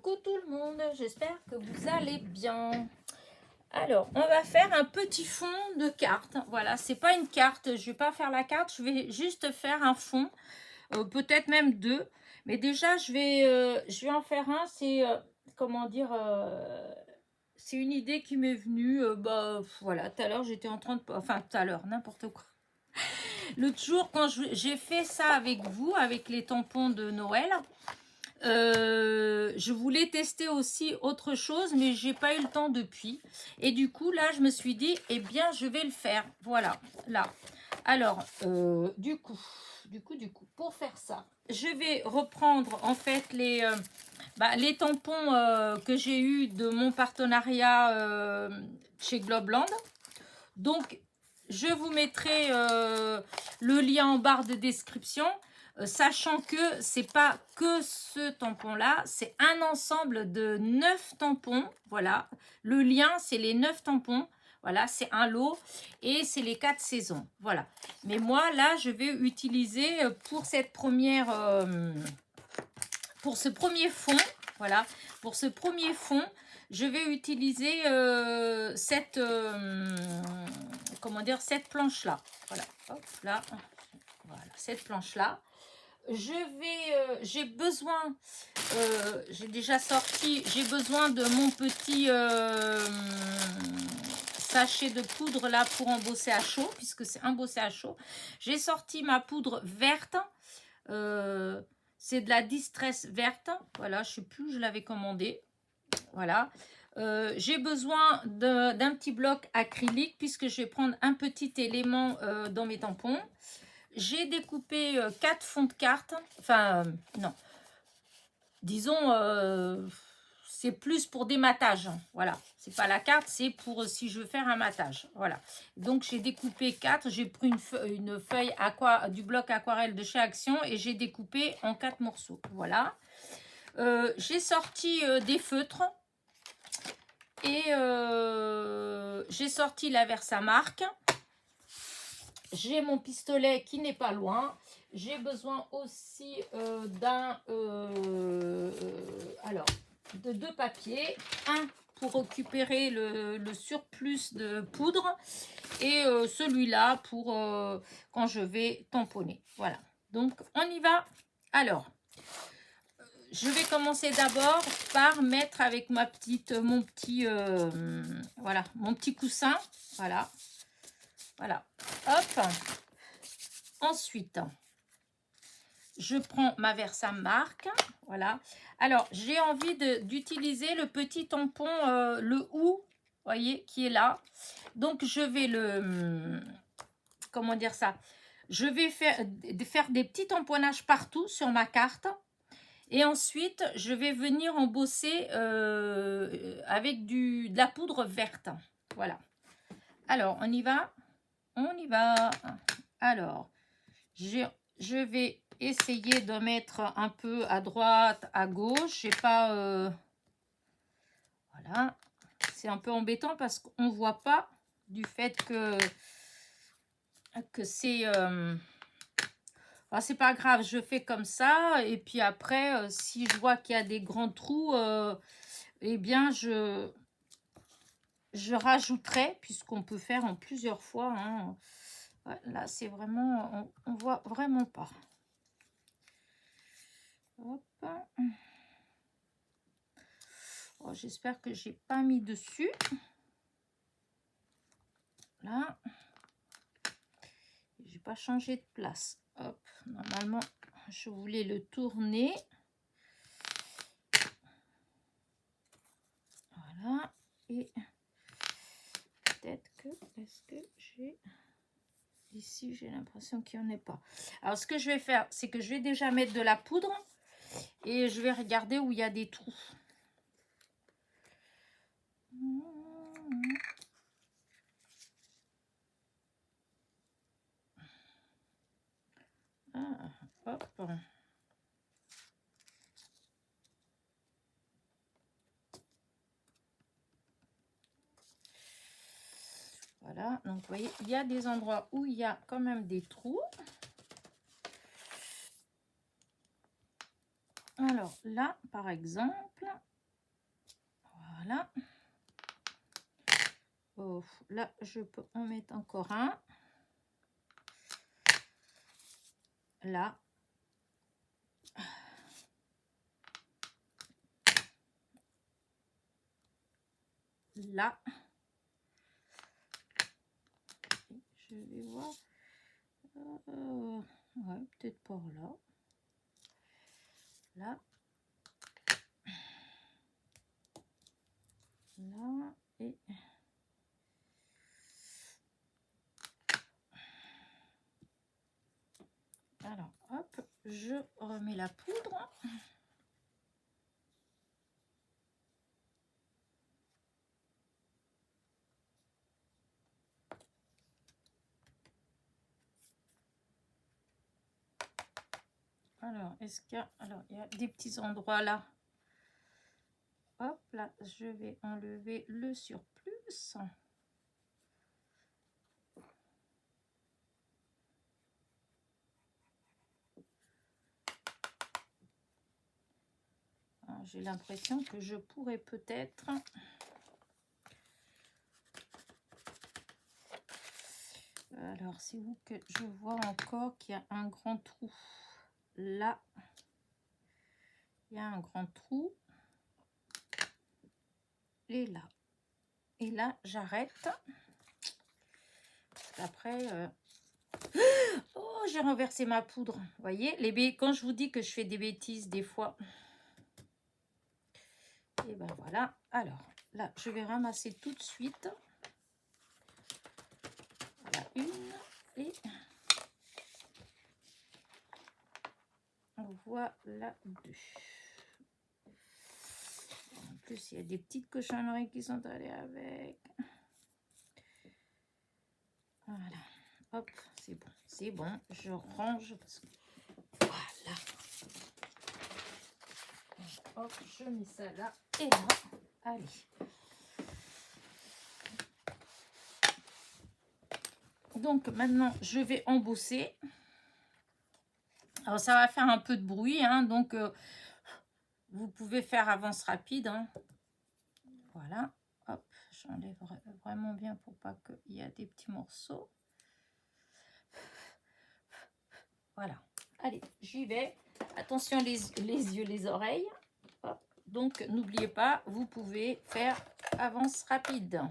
Coucou tout le monde, j'espère que vous allez bien. Alors, on va faire un petit fond de carte. Voilà, c'est pas une carte, je vais pas faire la carte, je vais juste faire un fond, peut-être même deux. Mais déjà, je vais en faire un, c'est, comment dire, c'est une idée qui m'est venue, voilà, tout à l'heure, j'étais en train de... Enfin, tout à l'heure, n'importe quoi. L'autre jour, quand j'ai fait ça avec vous, avec les tampons de Noël... je voulais tester aussi autre chose, mais j'ai pas eu le temps depuis. Et du coup, là, je me suis dit, eh bien, je vais le faire. Voilà, là. Alors, du coup, pour faire ça, je vais reprendre en fait les tampons que j'ai eu de mon partenariat chez Globeland. Donc, je vous mettrai le lien en barre de description. Sachant que c'est pas que ce tampon là, c'est un ensemble de 9 tampons. Voilà, le lien c'est les 9 tampons. Voilà, c'est un lot et c'est les 4 saisons. Voilà, mais moi là je vais utiliser pour cette première pour ce premier fond. Voilà, pour ce premier fond je vais utiliser cette comment dire, cette planche là. Voilà, hop là, voilà, cette planche là. J'ai besoin, j'ai déjà sorti, j'ai besoin de mon petit sachet de poudre là pour embosser à chaud, puisque c'est embossé à chaud. J'ai sorti ma poudre verte, c'est de la Distress verte, voilà, je sais plus où je l'avais commandé, voilà. J'ai besoin d'un petit bloc acrylique, puisque je vais prendre un petit élément dans mes tampons. J'ai découpé 4 fonds de cartes. Enfin, non. Disons, c'est plus pour des matages. Voilà. C'est pas la carte, c'est pour si je veux faire un matage. Voilà. Donc, j'ai découpé 4. J'ai pris une feuille du bloc aquarelle de chez Action et j'ai découpé en 4 morceaux. Voilà. J'ai sorti des feutres. Et j'ai sorti la Versamark. J'ai mon pistolet qui n'est pas loin. J'ai besoin aussi de 2 papiers. Un pour récupérer le surplus de poudre et celui-là pour quand je vais tamponner. Voilà. Donc, on y va. Alors, je vais commencer d'abord par mettre avec mon petit coussin. Voilà. Voilà, hop. Ensuite, je prends ma Versamark. Voilà. Alors, j'ai envie d'utiliser le petit tampon, le OU, voyez, qui est là. Donc, je vais comment dire ça? Je vais faire des petits tamponnages partout sur ma carte. Et ensuite, je vais venir embosser avec de la poudre verte. Voilà. Alors, on y va? On y va. Alors, je vais essayer de mettre un peu à droite, à gauche. Je sais pas. Voilà. C'est un peu embêtant parce qu'on ne voit pas du fait que c'est... c'est pas grave, je fais comme ça. Et puis après, si je vois qu'il y a des grands trous, eh bien, je rajouterai, puisqu'on peut faire en plusieurs fois. Hein. Ouais, là, c'est vraiment... On voit vraiment pas. Hop. Oh, j'espère que j'ai pas mis dessus. Là. J'ai pas changé de place. Hop. Normalement, je voulais le tourner. Voilà. Et peut-être que... Est-ce que j'ai... Ici, j'ai l'impression qu'il n'y en ait pas. Alors, ce que je vais faire, c'est que je vais déjà mettre de la poudre. Et je vais regarder où il y a des trous. Ah, hop. Voilà, donc vous voyez, il y a des endroits où il y a quand même des trous. Alors là, par exemple, Voilà. Oh, là, je peux en mettre encore un. Là. Là. Je vais voir. Ouais, peut-être par là. Là. Là. Et... alors, hop, je remets la poudre. Alors, est-ce qu'il y a... alors, il y a des petits endroits là. Hop, là, je vais enlever le surplus. J'ai l'impression que je pourrais peut-être... alors, c'est où que je vois encore qu'il y a un grand trou. Là, il y a un grand trou. Et là. Et là, j'arrête. Après... oh, j'ai renversé ma poudre. Vous voyez, quand je vous dis que je fais des bêtises, des fois... et ben voilà. Alors, là, je vais ramasser tout de suite. Voilà, une. Et... voilà deux. En plus, il y a des petites cochonneries qui sont allées avec. Voilà. Hop, c'est bon. C'est bon. Je range. Parce que... voilà. Hop, je mets ça là et là. Allez. Donc, maintenant, je vais embosser. Alors, ça va faire un peu de bruit. Hein, donc, vous pouvez faire avance rapide. Hein. Voilà. Hop, j'enlève vraiment bien pour pas qu'il y ait des petits morceaux. Voilà. Allez, j'y vais. Attention les yeux, les oreilles. Hop. Donc, n'oubliez pas, vous pouvez faire avance rapide.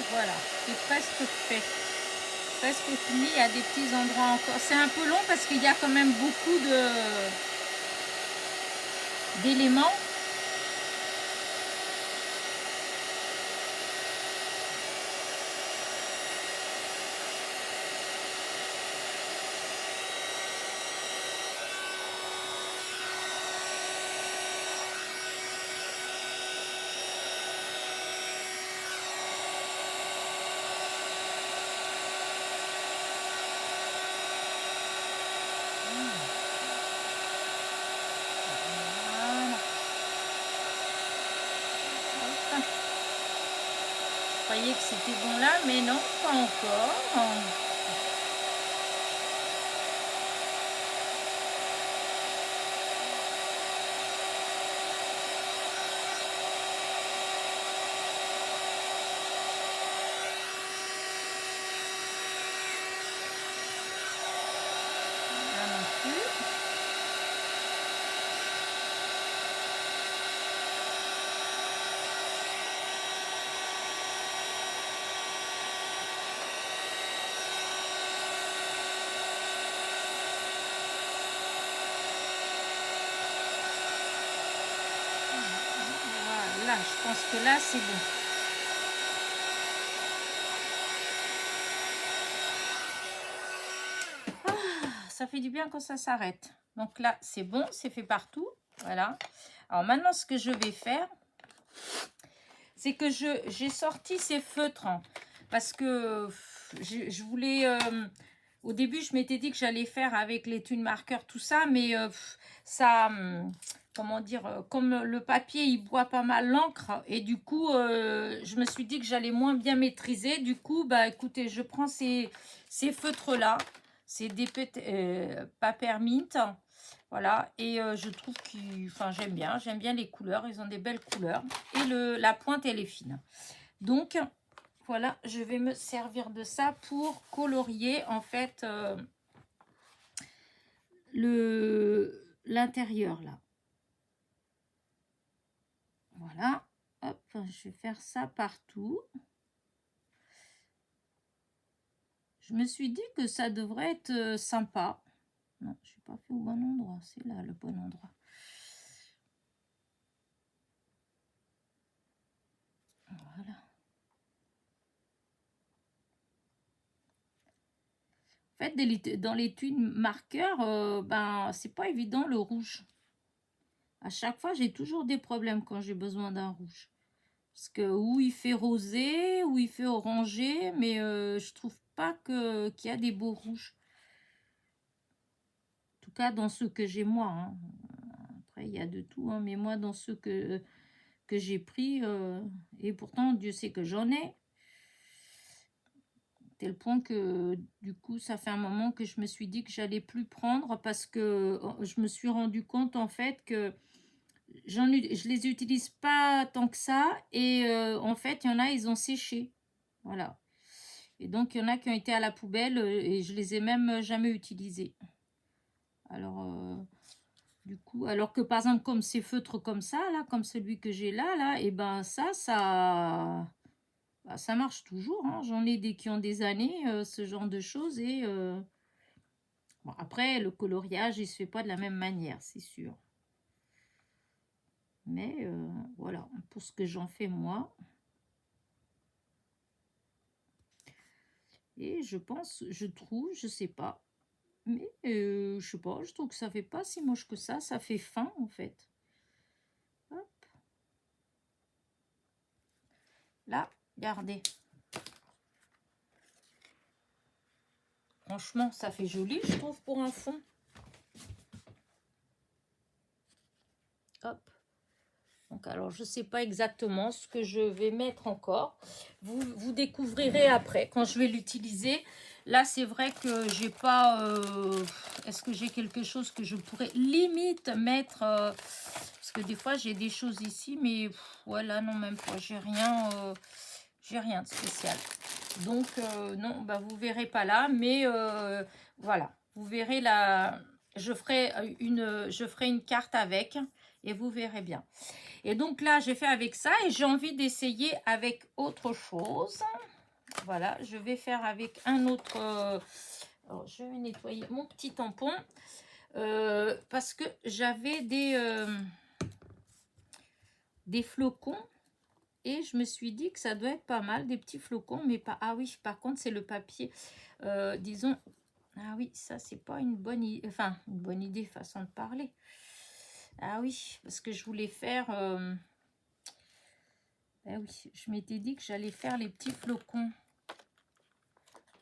Voilà, c'est presque fait. Presque fini, il y a des petits endroits encore. C'est un peu long parce qu'il y a quand même beaucoup d'éléments. croyais que c'était bon là, mais non, pas encore. Là non plus. Voilà, je pense que là c'est bon. Ça fait du bien quand ça s'arrête. Donc là, c'est bon, c'est fait partout. Voilà. Alors maintenant, ce que je vais faire, c'est que j'ai sorti ces feutres. Hein, parce que je voulais... au début, je m'étais dit que j'allais faire avec les tunes marqueurs, tout ça. Mais ça... comment dire, comme le papier, il boit pas mal l'encre. Et du coup, je me suis dit que j'allais moins bien maîtriser. Du coup, bah écoutez, je prends ces feutres-là. C'est des Papermint. Voilà. Et je trouve que... Enfin, j'aime bien les couleurs. Ils ont des belles couleurs. Et la pointe, elle est fine. Donc, voilà, je vais me servir de ça pour colorier, en fait, l'intérieur, là. Voilà. Hop, je vais faire ça partout. Je me suis dit que ça devrait être sympa. Non, je n'ai pas fait au bon endroit. C'est là le bon endroit. Voilà. En fait, dans les tunes marqueurs, ben, c'est pas évident le rouge. À chaque fois, j'ai toujours des problèmes quand j'ai besoin d'un rouge. Parce que où il fait rosé, où il fait orangé, mais je trouve pas qu'il y a des beaux rouges. En tout cas, dans ceux que j'ai moi. Hein. Après, il y a de tout, hein, mais moi, dans ceux que j'ai pris, et pourtant, Dieu sait que j'en ai. Tel point que, du coup, ça fait un moment que je me suis dit que j'allais plus prendre parce que je me suis rendu compte, en fait, que je les utilise pas tant que ça. Et en fait, il y en a, ils ont séché. Voilà. Et donc, il y en a qui ont été à la poubelle et je les ai même jamais utilisés. Alors, du coup, alors que par exemple, comme ces feutres comme ça, là, comme celui que j'ai là, et ben bah, ça marche toujours. Hein. J'en ai des qui ont des années, ce genre de choses. Et bon, après, le coloriage, il se fait pas de la même manière, c'est sûr. Mais voilà, pour ce que j'en fais moi. Et je pense, je trouve, je sais pas. Mais je sais pas, je trouve que ça fait pas si moche que ça fait fin en fait. Hop. Là, regardez. Franchement, ça fait joli, je trouve, pour un fond. Hop. Donc, alors, je sais pas exactement ce que je vais mettre encore. Vous découvrirez après, quand je vais l'utiliser. Là, c'est vrai que j'ai pas... Est-ce que j'ai quelque chose que je pourrais limite mettre parce que des fois, j'ai des choses ici, mais voilà, non, même pas. J'ai rien de spécial. Donc, non, bah, vous verrez pas là. Mais voilà, vous verrez là. Je ferai une carte avec et vous verrez bien. Et donc là, j'ai fait avec ça et j'ai envie d'essayer avec autre chose. Voilà, je vais faire avec un autre... alors, je vais nettoyer mon petit tampon parce que j'avais des flocons et je me suis dit que ça doit être pas mal, des petits flocons, mais pas... Ah oui, par contre, c'est le papier. Disons... Ah oui, ça, c'est pas une bonne idée. Enfin, une bonne idée, façon de parler. Ah oui, parce que je voulais faire... Eh oui, je m'étais dit que j'allais faire les petits flocons.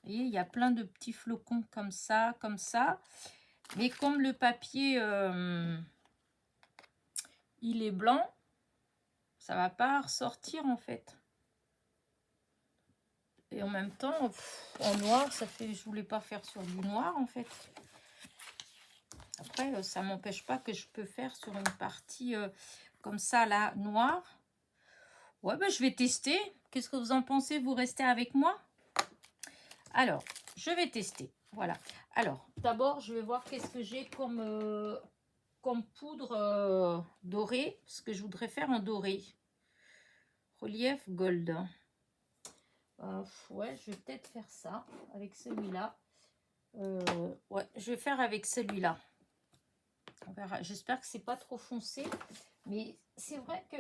Vous voyez, il y a plein de petits flocons comme ça, comme ça. Mais comme le papier, il est blanc, ça va pas ressortir en fait. Et en même temps, en noir, ça fait... Je voulais pas faire sur du noir, en fait. Après, ça m'empêche pas que je peux faire sur une partie comme ça, là, noire. Ouais, ben, je vais tester. Qu'est-ce que vous en pensez? Vous restez avec moi? Alors, je vais tester. Voilà. Alors, d'abord, je vais voir qu'est-ce que j'ai comme poudre dorée. Parce que je voudrais faire en doré. Relief gold. Ouais, je vais peut-être faire ça avec celui-là. Ouais, je vais faire avec celui-là. On verra. J'espère que c'est pas trop foncé. Mais c'est vrai que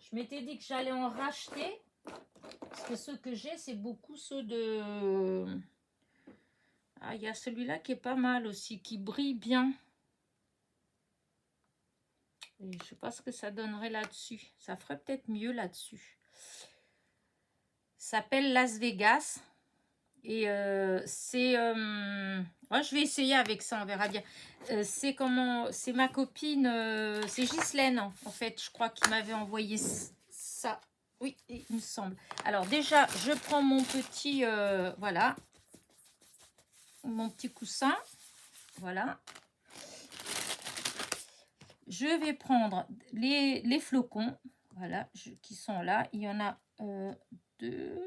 je m'étais dit que j'allais en racheter. Parce que ceux que j'ai, c'est beaucoup ceux de... Ah, il y a celui-là qui est pas mal aussi, qui brille bien. Et je sais pas ce que ça donnerait là-dessus. Ça ferait peut-être mieux là-dessus. Ça s'appelle Las Vegas. Et c'est... ouais, je vais essayer avec ça, on verra bien. C'est comment... C'est ma copine... c'est Ghislaine, en fait, je crois, qui m'avait envoyé ça. Oui, il me semble. Alors déjà, je prends mon petit... voilà. Mon petit coussin. Voilà. Je vais prendre les flocons. Voilà, qui sont là. Il y en a 2...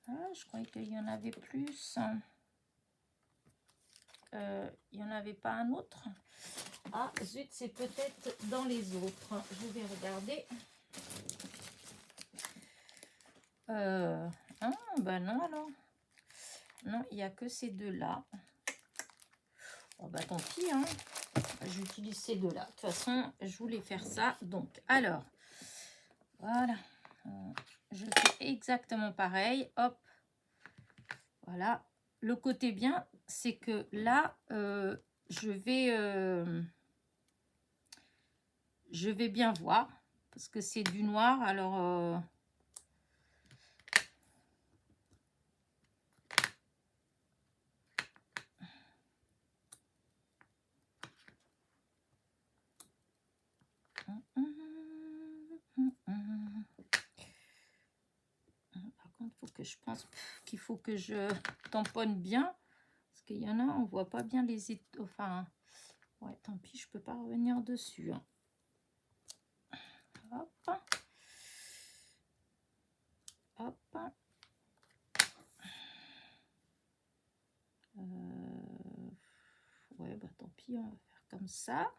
Ah, je croyais qu'il y en avait plus. Il n'y en avait pas un autre. Ah, zut, c'est peut-être dans les autres. Je vais regarder. Ah, ben non, alors. Non, il n'y a que ces deux-là. Oh, bah tant pis, hein. J'utilise ces deux-là. De toute façon, je voulais faire ça. Donc, alors, voilà. Je fais exactement pareil. Hop. Voilà. Le côté bien, c'est que là, je vais bien voir. Parce que c'est du noir. Alors... Par contre, faut que je pense qu'il faut que je tamponne bien. Parce qu'il y en a, on voit pas bien les... Enfin, ouais, tant pis, je peux pas revenir dessus. Hein. Hop. Hop. Ouais, bah tant pis, on va faire comme ça.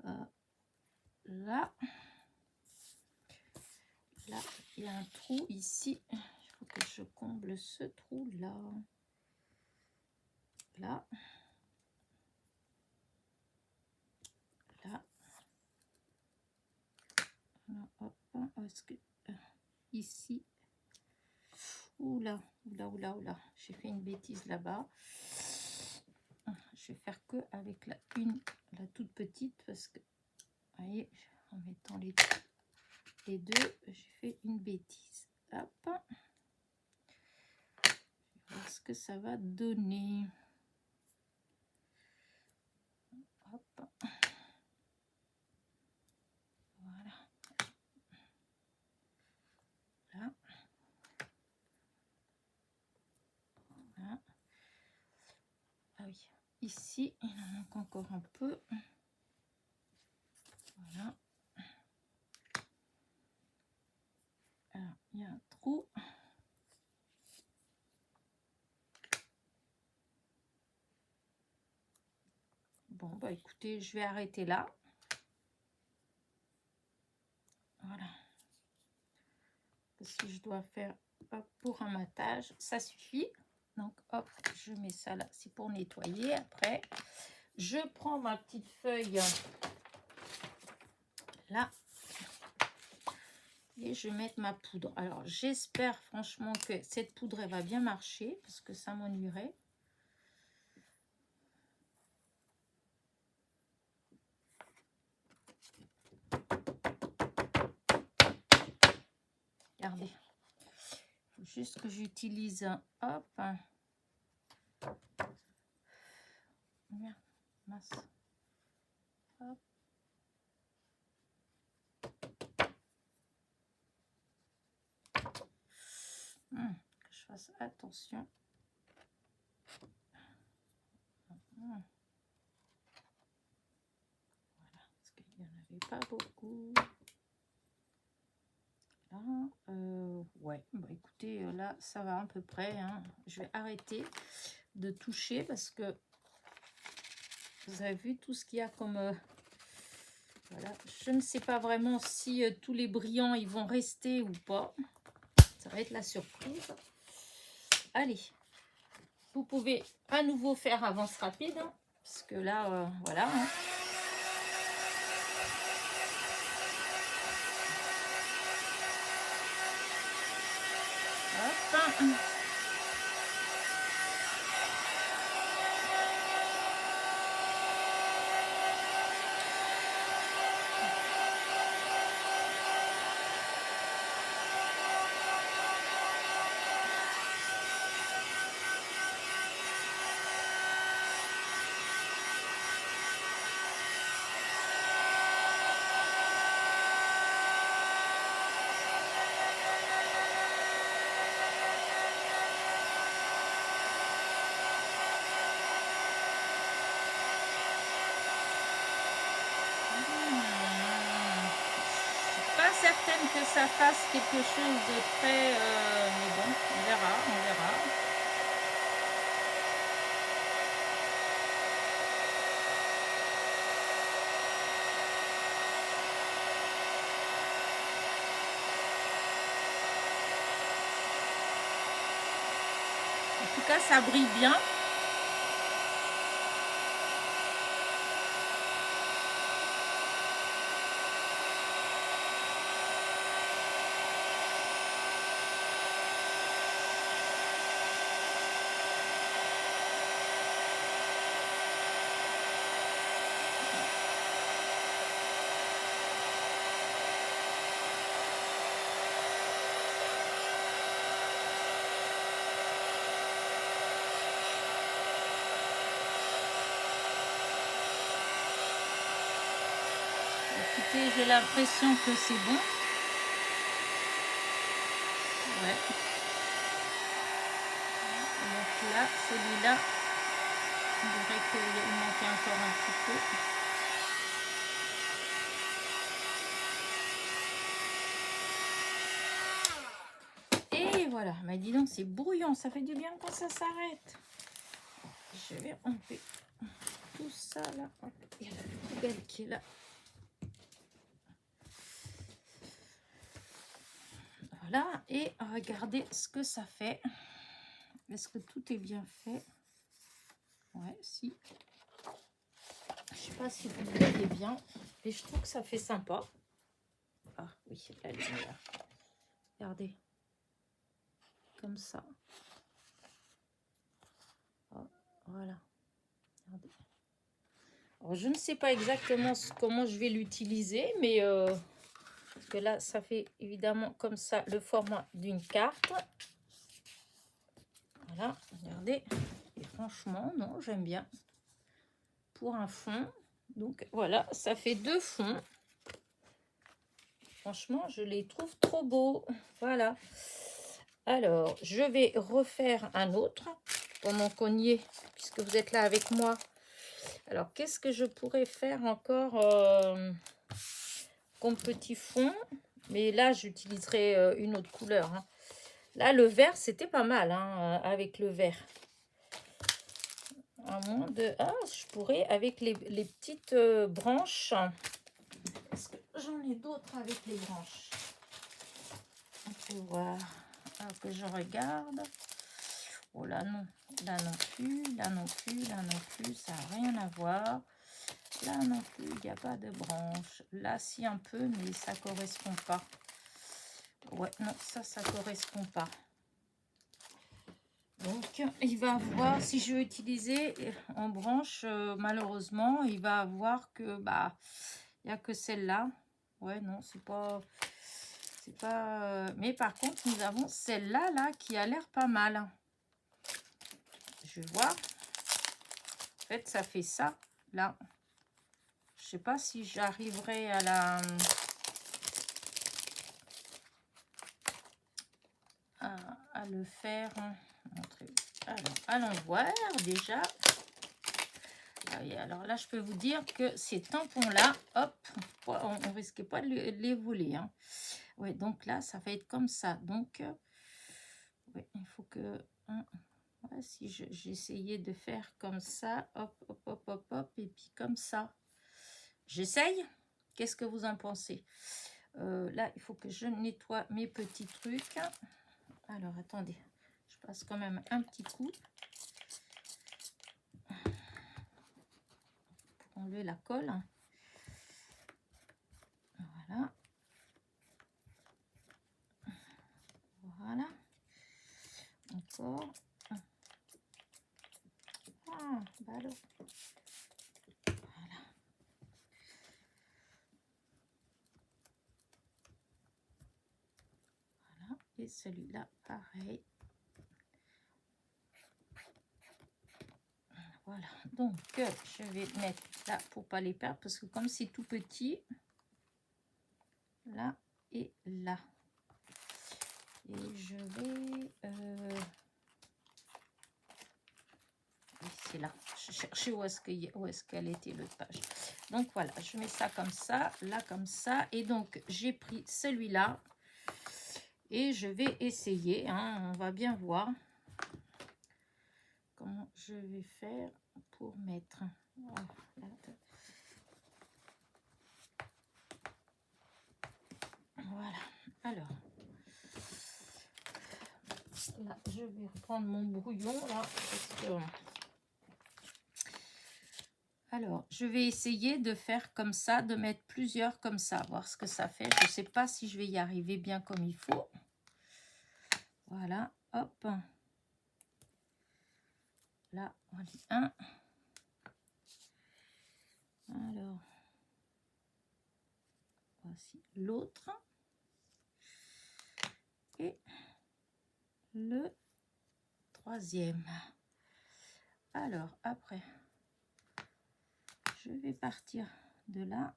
Là. Là, il y a un trou ici. Il faut que je comble ce trou-là. Là. Là. Là, hop. Est-ce que... ici. Oula, oula, oula, oula. J'ai fait une bêtise là-bas. Je vais faire que avec la toute petite parce que, vous voyez, en mettant les deux, j'ai fait une bêtise. Hop. Je vais voir ce que ça va donner. Hop. Voilà. Là. Voilà. Ah oui. Ici, il en manque encore un peu. Voilà. Alors, il y a un trou. Bon, bah écoutez, je vais arrêter là. Voilà. Si je dois faire pour un matage, ça suffit. Donc, hop, je mets ça là. C'est pour nettoyer. Après, je prends ma petite feuille là. Et je vais mettre ma poudre. Alors, j'espère franchement que cette poudre, elle va bien marcher. Parce que ça m'ennuierait. Regardez. Il faut juste que j'utilise un... Hop. Merde. Mince. Hop. fasse attention. Voilà, parce qu'il n'y en avait pas beaucoup. Là, ouais, bah écoutez, là, ça va à peu près. Hein. Je vais arrêter de toucher parce que vous avez vu tout ce qu'il y a comme... voilà, je ne sais pas vraiment si tous les brillants, ils vont rester ou pas. Ça va être la surprise. Allez, vous pouvez à nouveau faire avance rapide, hein, parce que là, voilà. Hein. Hop. Pas certaine que ça fasse quelque chose de très... mais bon, on verra, on verra. En tout cas, ça brille bien. Écoutez, j'ai l'impression que c'est bon. Ouais. Donc là, celui-là, on dirait qu'il manquait encore un petit peu. Et voilà, mais dis donc, c'est brouillon, ça fait du bien quand ça s'arrête. Je vais enlever tout ça là. Hop, il y a la poubelle qui est là. Voilà, et regardez ce que ça fait. Est-ce que tout est bien fait? Ouais, si. Je sais pas si vous voyez bien, mais je trouve que ça fait sympa. Ah oui, la lumière. Regardez. Comme ça. Oh, voilà. Regardez. Alors, je ne sais pas exactement comment je vais l'utiliser, mais parce que là, ça fait évidemment comme ça le format d'une carte. Voilà, regardez. Et franchement, non, j'aime bien. Pour un fond. Donc voilà, ça fait 2 fonds. Franchement, je les trouve trop beaux. Voilà. Alors, je vais refaire un autre pendant qu'on y est, puisque vous êtes là avec moi. Alors, qu'est-ce que je pourrais faire encore comme petit fond? Mais là, j'utiliserai une autre couleur. Hein. Là, le vert, c'était pas mal hein, avec le vert. À moins de... Ah, je pourrais avec les petites branches. Est-ce que j'en ai d'autres avec les branches? On peut voir. Alors que je regarde. Oh là non. Là non plus. Là non plus. Là non plus. Ça n'a rien à voir. Là non plus. Il n'y a pas de branche. Là si un peu. Mais ça ne correspond pas. Ouais, non. Ça correspond pas. Donc, il va voir, si je veux utiliser en branche, malheureusement, il va avoir que, bah, il n'y a que celle-là. Ouais, non, c'est pas... Mais par contre, nous avons celle-là, là, qui a l'air pas mal. Je vais voir. En fait, ça fait ça, là. Je sais pas si j'arriverai à la... à le faire. Alors, allons voir déjà. Ah oui, alors là, je peux vous dire que ces tampons-là, hop, on ne risquait pas de les voler. Hein. Oui, donc là, ça va être comme ça. Donc, ouais, il faut que... Hein, ouais, si j'essayais de faire comme ça, hop, hop, hop, hop, hop, et puis comme ça. J'essaye. Qu'est-ce que vous en pensez? Là, il faut que je nettoie mes petits trucs. Alors, attendez. Je passe quand même un petit coup. Pour enlever la colle. Voilà. Voilà. Encore. Ah, bah alors. Voilà. Voilà. Et celui-là, pareil. Voilà. Donc, je vais mettre là pour pas les perdre parce que comme c'est tout petit, là et là. Et je vais... c'est là. Je cherchais où est-ce qu'elle était l'autre page. Donc voilà, je mets ça comme ça, là comme ça. Et donc j'ai pris celui-là et je vais essayer. Hein, on va bien voir comment je vais faire pour mettre. Voilà. Alors. Là, je vais reprendre mon brouillon là parce que... Alors, je vais essayer de faire comme ça, de mettre plusieurs comme ça, voir ce que ça fait. Je ne sais pas si je vais y arriver bien comme il faut. Voilà, hop. Là, on dit un. Alors, voici l'autre. Et le troisième. Alors, après, je vais partir de là.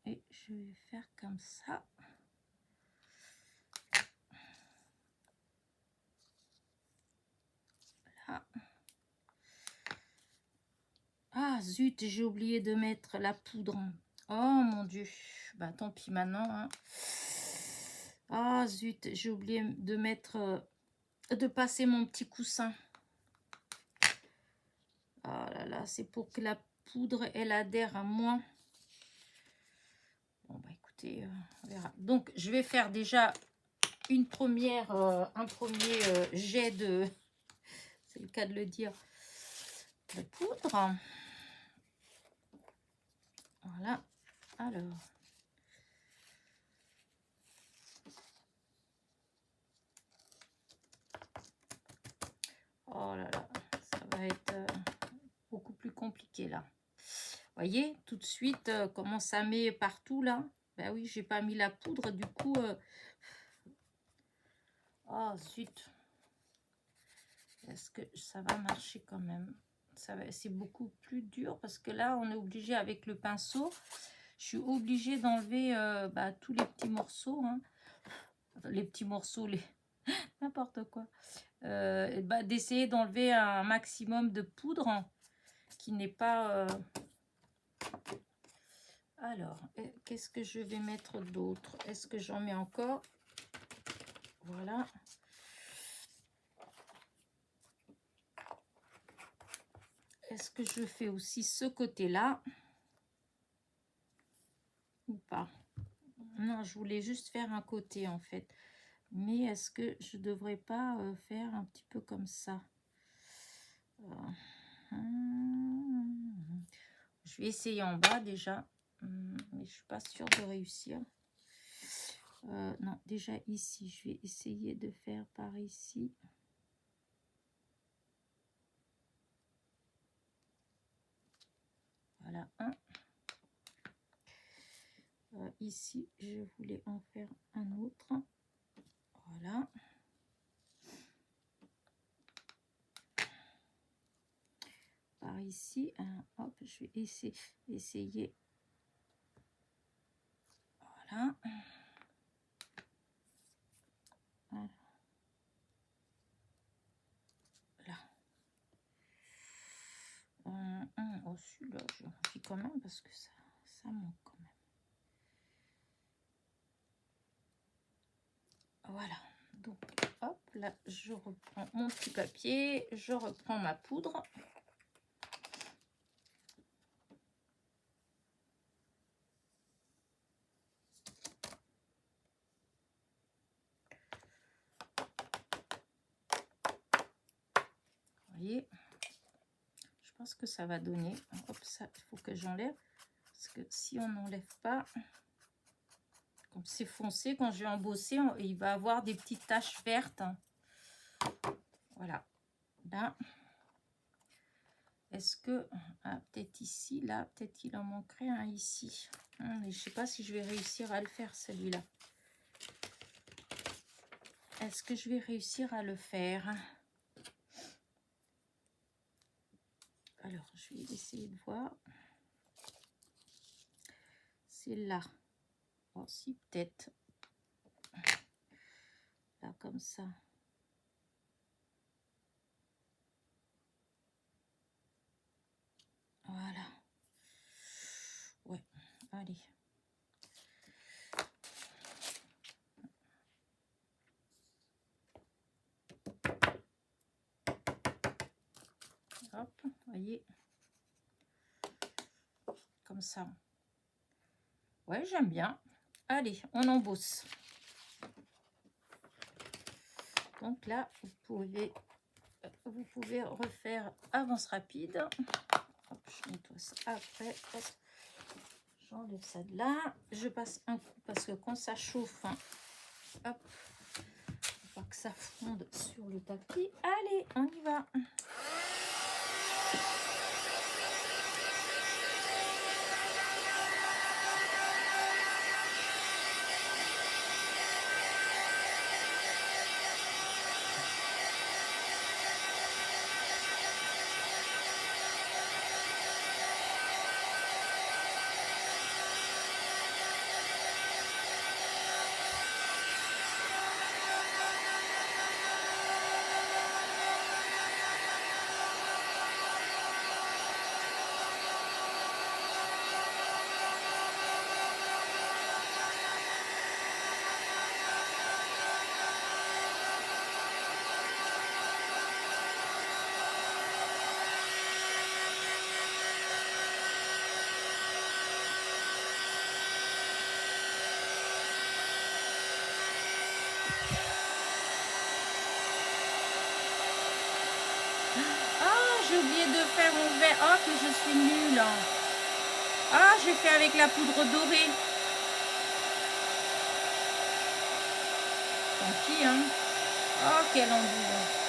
Et je vais faire comme ça. Là. Ah, zut, j'ai oublié de mettre la poudre. Oh, mon Dieu. Bah, tant pis maintenant. Hein. Ah, zut, j'ai oublié de mettre... de passer mon petit coussin. Oh là là, c'est pour que la poudre, elle adhère à moi. Bon, bah, écoutez, on verra. Donc, je vais faire déjà un premier jet de... C'est le cas de le dire. De poudre. Voilà. Alors. Oh là là, ça va être beaucoup plus compliqué là. Voyez, tout de suite, comment ça met partout là. Ben oui, j'ai pas mis la poudre, du coup... Oh, zut. Est-ce que ça va marcher quand même? C'est beaucoup plus dur parce que là, on est obligé avec le pinceau. Je suis obligée d'enlever tous les petits morceaux. Hein. Les petits morceaux, n'importe quoi. D'essayer d'enlever un maximum de poudre hein, qui n'est pas... Alors, qu'est-ce que je vais mettre d'autre? Est-ce que j'en mets encore? Voilà. Est-ce que je fais aussi ce côté-là? Ou pas? Non, je voulais juste faire un côté en fait. Mais est-ce que je devrais pas faire un petit peu comme ça? Je vais essayer en bas déjà. Mais je suis pas sûre de réussir. Non, déjà ici, je vais essayer de faire par ici. Voilà, un. Ici, je voulais en faire un autre. Voilà. Par ici, hop, je vais essayer. Voilà. Voilà. Là, je remplis quand même parce que ça manque quand même. Voilà. Donc, hop, là, je reprends mon petit papier. Je reprends ma poudre. Vous voyez, je pense que ça va donner. Hop, ça, il faut que j'enlève. Parce que si on n'enlève pas, comme c'est foncé, quand je vais embosser, il va avoir des petites taches vertes. Voilà. Là. Est-ce que... Ah, peut-être ici, là, peut-être qu'il en manquerait un ici. Je ne sais pas si je vais réussir à le faire, celui-là. Est-ce que je vais réussir à le faire? Alors, je vais essayer de voir. C'est là. Oh, si, peut-être. Là, comme ça. Voilà. Ouais, allez. Hop, voyez. Comme ça. Ouais, j'aime bien. Allez, on embosse. Donc là, vous pouvez refaire avance rapide. Hop, je nettoie ça après. J'enlève ça de là. Je passe un coup parce que quand ça chauffe, hein, hop, faut pas que ça fonde sur le tapis. Allez, on y va. J'ai oublié de faire mon verre. Oh, que je suis nulle. Ah, j'ai fait avec la poudre dorée. Tant pis, hein. Oh, quel embouche.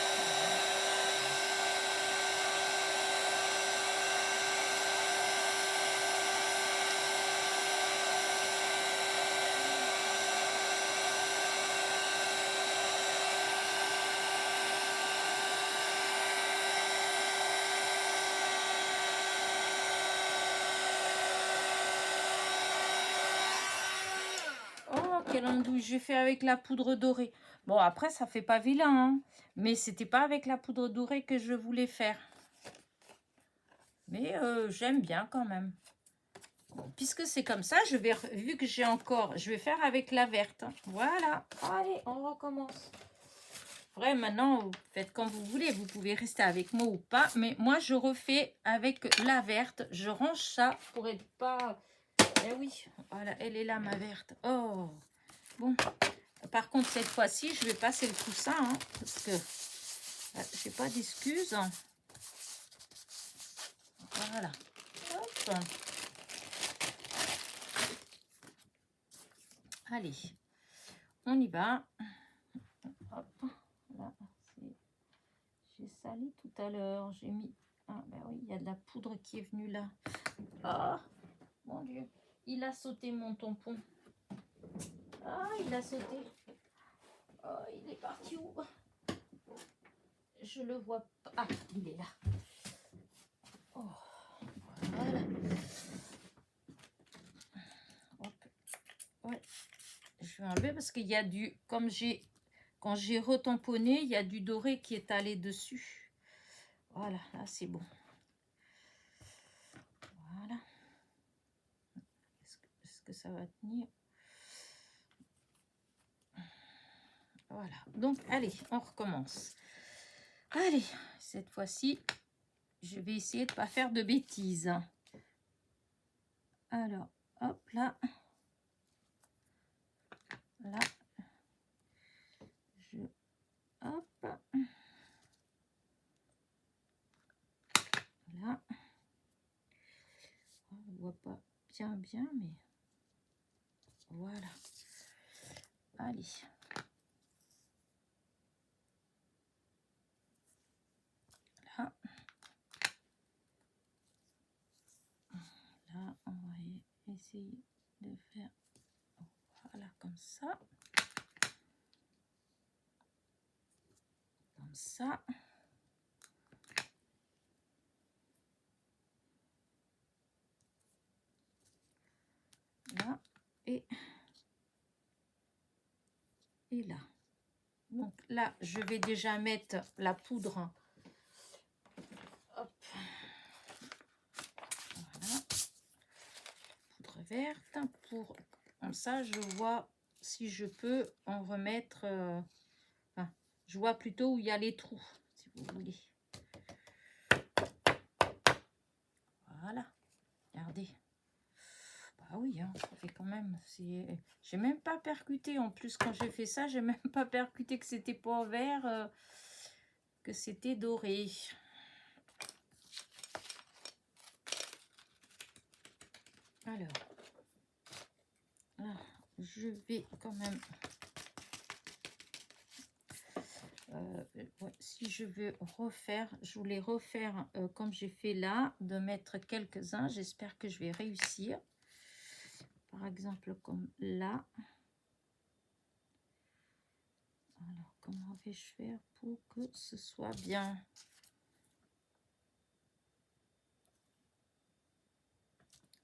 Quelle andouille, j'ai fait avec la poudre dorée. Bon, après, ça fait pas vilain, hein, mais c'était pas avec la poudre dorée que je voulais faire. Mais j'aime bien quand même. Bon, puisque c'est comme ça, je vais, vu que j'ai encore, je vais faire avec la verte. Voilà. Allez, on recommence. Après, maintenant, vous faites comme vous voulez. Vous pouvez rester avec moi ou pas. Mais moi, je refais avec la verte. Je range ça pour être pas... Eh oui, voilà, elle est là, ma verte. Oh, bon. Par contre, cette fois-ci, je vais passer le coussin, hein, parce que j'ai pas d'excuses. Voilà. Hop. Allez, on y va. Hop. Là, j'ai sali tout à l'heure. J'ai mis... Ah, ben oui, il y a de la poudre qui est venue là. Ah, mon Dieu. Il a sauté mon tampon. Ah, il a sauté. Oh, il est parti où? Je le vois pas. Ah, il est là. Oh, voilà. Hop. Ouais. Je vais enlever parce qu'il y a du... Comme quand j'ai retamponné, il y a du doré qui est allé dessus. Voilà, là c'est bon. ça va tenir. Voilà. Donc, allez, on recommence. Allez, cette fois-ci, je vais essayer de ne pas faire de bêtises. Alors, hop, là. Là. Hop. Là. On ne voit pas bien, mais voilà. Allez. Là. Là, on va essayer de faire, voilà, comme ça. Comme ça. Là. Et là. Donc là, je vais déjà mettre la poudre. Hop. Voilà. Poudre verte. Pour, comme ça, je vois si je peux en remettre. Enfin, je vois plutôt où il y a les trous, si vous voulez. Voilà. Regardez. Bah oui, hein, ça fait quand même. J'ai même pas percuté. En plus, quand j'ai fait ça, j'ai même pas percuté que c'était pas vert, que c'était doré. Alors, là, je vais quand même. Ouais, si je veux refaire, je voulais refaire comme j'ai fait là, de mettre quelques-uns. J'espère que je vais réussir. Par exemple, comme là. Alors, comment vais-je faire pour que ce soit bien?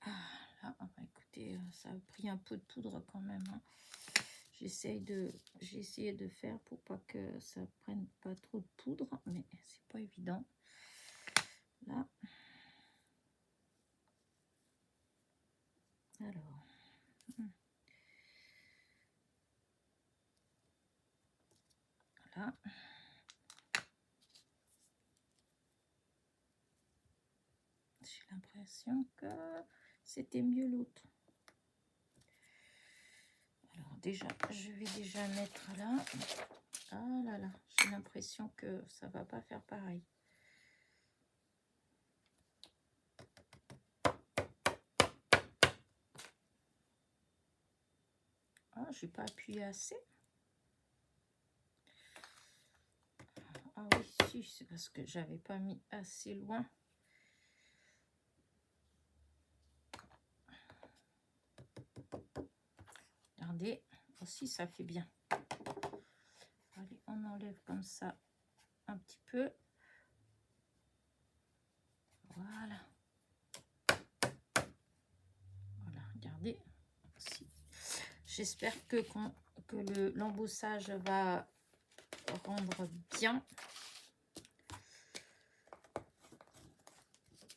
Ah, là, bah, écoutez, ça a pris un peu de poudre quand même. Hein. J'ai essayé de faire pour pas que ça prenne pas trop de poudre, mais c'est pas évident. Là. Alors. Voilà. J'ai l'impression que c'était mieux l'autre. Alors déjà, je vais déjà mettre là. Ah là là, j'ai l'impression que ça va pas faire pareil. Ah, je n'ai pas appuyé assez. Ah oui, si, c'est parce que j'avais pas mis assez loin. Regardez, aussi ça fait bien. Allez, on enlève comme ça un petit peu. Voilà. Voilà, regardez. J'espère que l'embossage va rendre bien.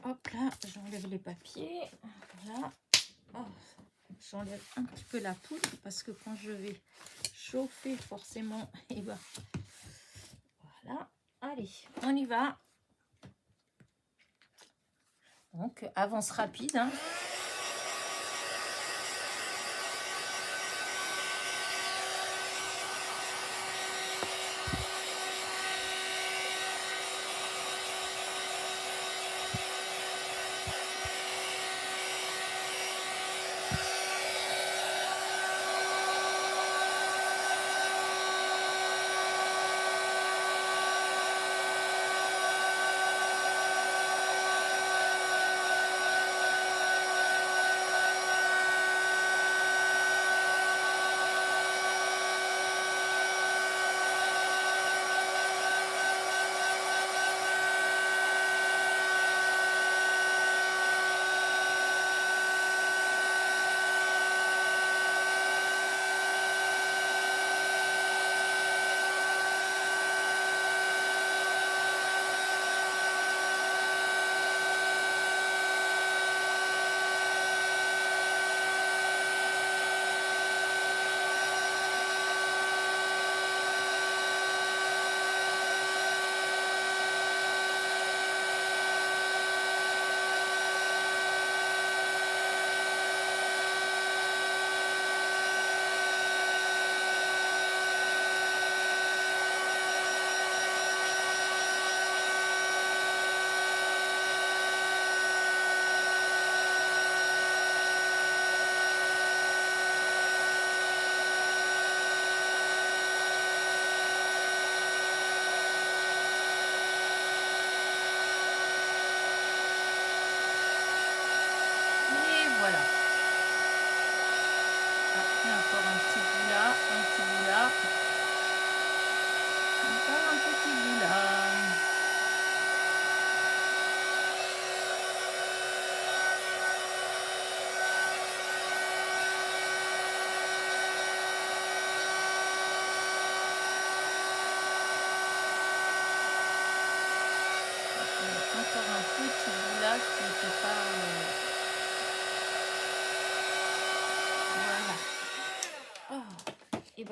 Hop là, j'enlève les papiers. Voilà. Oh, j'enlève un petit peu la poudre parce que quand je vais chauffer forcément, et ben voilà. Allez, on y va. Donc, avance rapide. Hein.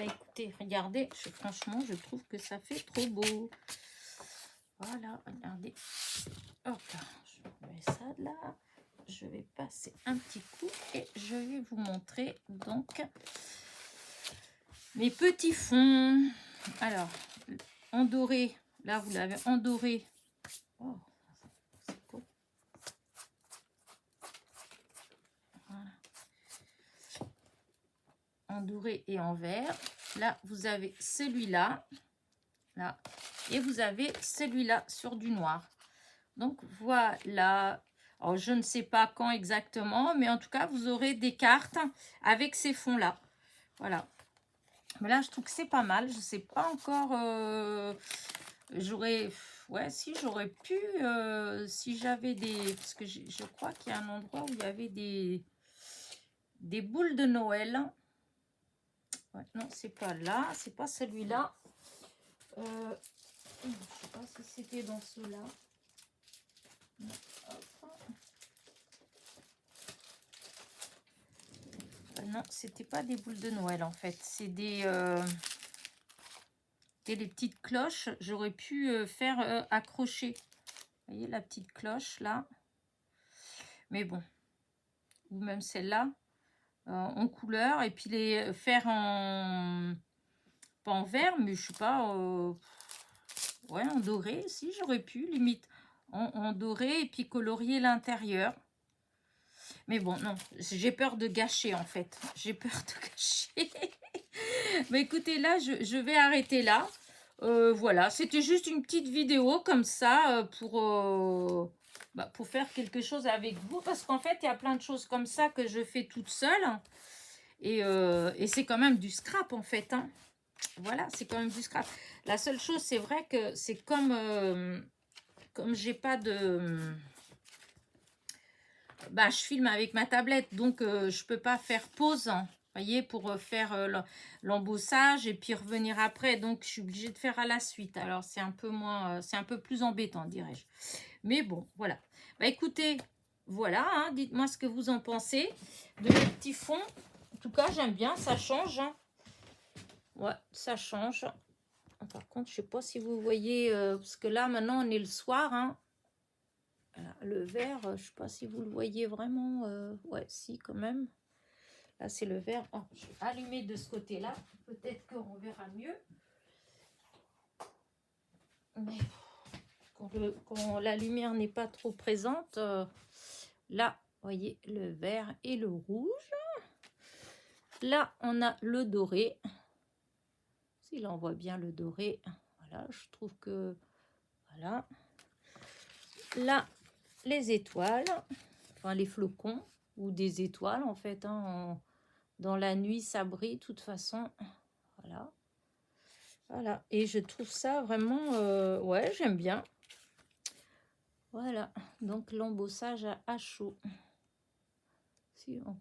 bah écoutez, regardez, franchement, je trouve que ça fait trop beau. Voilà, regardez. Hop là, je mets ça de là. Je vais passer un petit coup et je vais vous montrer donc mes petits fonds. Alors, en doré, là vous l'avez en doré. Oh, c'est cool. Voilà. En doré et en vert. Là, vous avez celui-là. Là. Et vous avez celui-là sur du noir. Donc, voilà. Alors, je ne sais pas quand exactement, mais en tout cas, vous aurez des cartes avec ces fonds-là. Voilà. Mais là, je trouve que c'est pas mal. Je ne sais pas encore... j'aurais... Ouais, si j'aurais pu... si j'avais des... Parce que je crois qu'il y a un endroit où il y avait des boules de Noël. Ouais, non, c'est pas là. C'est pas celui-là. Je ne sais pas si c'était dans ceux-là. Non, c'était pas des boules de Noël en fait. C'est des petites cloches. J'aurais pu faire accrocher. Vous voyez la petite cloche là. Mais bon. Ou même celle-là. En couleur. Et puis les faire en... Pas en vert, mais je sais pas... ouais, en doré. Si, j'aurais pu. Limite en doré. Et puis colorier l'intérieur. Mais bon, non, j'ai peur de gâcher en fait. J'ai peur de gâcher. Mais écoutez, là, je vais arrêter là. Voilà, c'était juste une petite vidéo comme ça pour faire quelque chose avec vous. Parce qu'en fait, il y a plein de choses comme ça que je fais toute seule. Et c'est quand même du scrap en fait. Hein. Voilà, c'est quand même du scrap. La seule chose, c'est vrai que c'est comme j'ai pas de... je filme avec ma tablette, donc je peux pas faire pause, hein, voyez, pour faire l'embossage et puis revenir après. Donc, je suis obligée de faire à la suite. Alors, c'est un peu moins, c'est un peu plus embêtant, dirais-je. Mais bon, voilà. Écoutez, voilà, hein, dites-moi ce que vous en pensez de mes petits fonds. En tout cas, j'aime bien, ça change. Hein. Ouais, ça change. Par contre, je sais pas si vous voyez, parce que là, maintenant, on est le soir, hein. Voilà, le vert, je ne sais pas si vous le voyez vraiment. Ouais, si, quand même. Là, c'est le vert. Oh, je vais allumer de ce côté-là. Peut-être qu'on verra mieux. Mais quand la lumière n'est pas trop présente, là, vous voyez, le vert et le rouge. Là, on a le doré. Si là, on voit bien le doré. Voilà, je trouve que... Voilà. Là, les étoiles. Enfin, les flocons. Ou des étoiles, en fait, hein, dans la nuit, ça brille, de toute façon. Voilà. Voilà. Et je trouve ça vraiment... ouais, j'aime bien. Voilà. Donc, l'embossage à chaud. Si on...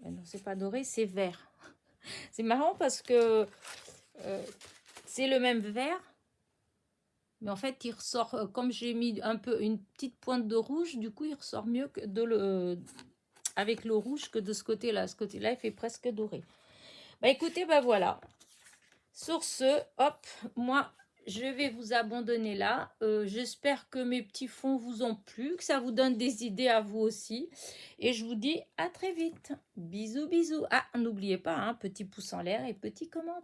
non, c'est pas doré, c'est vert. C'est marrant parce que c'est le même vert. Mais en fait, il ressort... comme j'ai mis un peu une petite pointe de rouge, du coup, il ressort mieux que avec le rouge que de ce côté-là. Ce côté-là, il fait presque doré. Écoutez, voilà. Sur ce, hop, moi, je vais vous abandonner là. J'espère que mes petits fonds vous ont plu, que ça vous donne des idées à vous aussi. Et je vous dis à très vite. Bisous, bisous. Ah, n'oubliez pas, hein, petit pouce en l'air et petit commentaire.